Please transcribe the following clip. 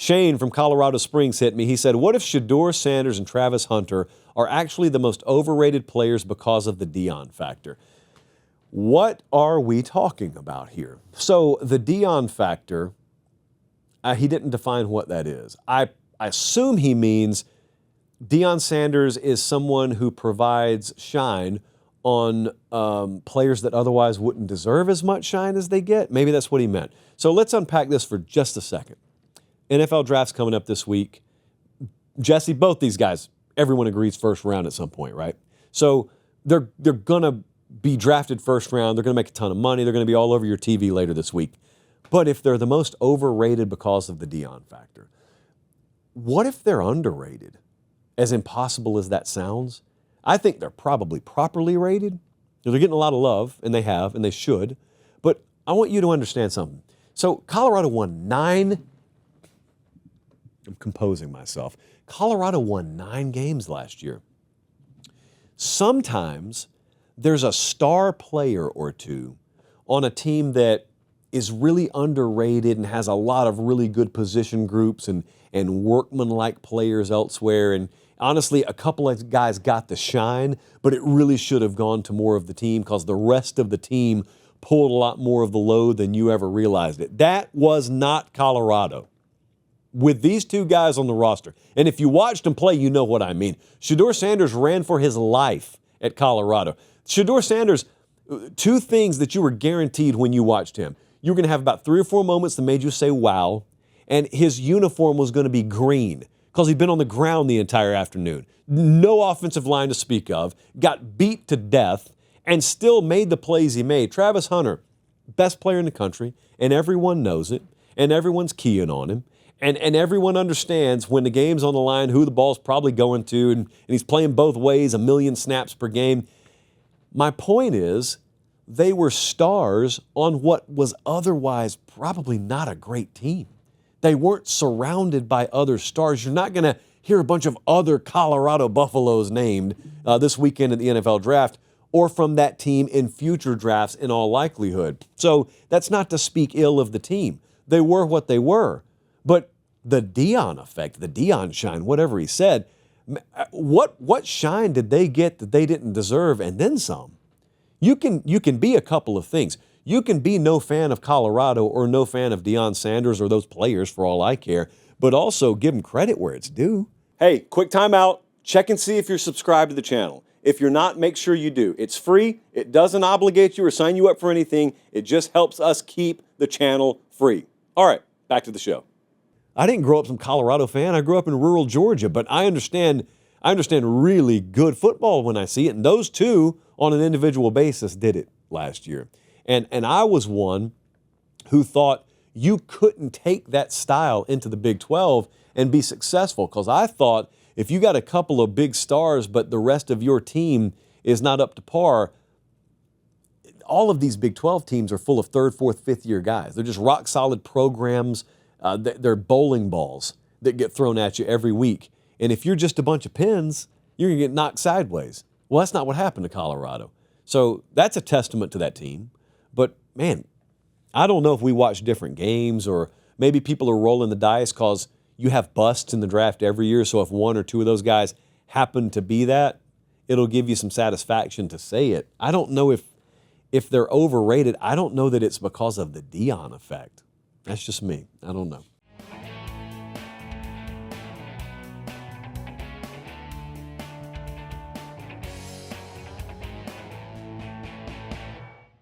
Shane from Colorado Springs hit me. He said, what if Shedeur Sanders and Travis Hunter are actually the most overrated players because of the Deion factor? What are we talking about here? So the Deion factor, he didn't define what that is. I assume he means Deion Sanders is someone who provides shine on players that otherwise wouldn't deserve as much shine as they get. Maybe that's what he meant. So let's unpack this for just a second. NFL draft's coming up this week. Jesse, both these guys, everyone agrees first round at some point, right? So they're going to be drafted first round. They're going to make a ton of money. They're going to be all over your TV later this week. But if they're the most overrated because of the Deion factor, what if they're underrated? As impossible as that sounds, I think they're probably properly rated. They're getting a lot of love, and they have, and they should. But I want you to understand something. So Colorado won 9. I'm composing myself. Colorado won 9 games last year. Sometimes there's a star player or two on a team that is really underrated and has a lot of really good position groups and workman-like players elsewhere. And honestly, a couple of guys got the shine, but it really should have gone to more of the team because the rest of the team pulled a lot more of the load than you ever realized it. That was not Colorado with these two guys on the roster. And if you watched him play, you know what I mean. Shedeur Sanders ran for his life at Colorado. Shedeur Sanders, 2 things that you were guaranteed when you watched him. You were going to have about 3 or 4 moments that made you say, wow, and his uniform was going to be green because he'd been on the ground the entire afternoon. No offensive line to speak of, got beat to death, and still made the plays he made. Travis Hunter, best player in the country, and everyone knows it, and everyone's keying on him. And everyone understands when the game's on the line who the ball's probably going to, and he's playing both ways, 1 million snaps per game. My point is, they were stars on what was otherwise probably not a great team. They weren't surrounded by other stars. You're not going to hear a bunch of other Colorado Buffaloes named this weekend at the NFL draft or from that team in future drafts in all likelihood. So that's not to speak ill of the team. They were what they were. But the Deion effect, the Deion shine, whatever he said, what shine did they get that they didn't deserve and then some? You can be a couple of things. You can be no fan of Colorado or no fan of Deion Sanders or those players for all I care, but also give them credit where it's due. Hey, quick timeout. Check and see if you're subscribed to the channel. If you're not, make sure you do. It's free. It doesn't obligate you or sign you up for anything. It just helps us keep the channel free. All right, back to the show. I didn't grow up some Colorado fan. I grew up in rural Georgia, but I understand really good football when I see it. And those two on an individual basis did it last year. And I was one who thought you couldn't take that style into the Big 12 and be successful because I thought if you got a couple of big stars but the rest of your team is not up to par, all of these Big 12 teams are full of 3rd, 4th, 5th year guys. They're just rock solid programs. They're bowling balls that get thrown at you every week. And if you're just a bunch of pins, you're going to get knocked sideways. Well, that's not what happened to Colorado. So that's a testament to that team. But, man, I don't know if we watch different games or maybe people are rolling the dice because you have busts in the draft every year. So if 1 or 2 of those guys happen to be that, it'll give you some satisfaction to say it. I don't know if they're overrated. I don't know that it's because of the Deion effect. That's just me. I don't know.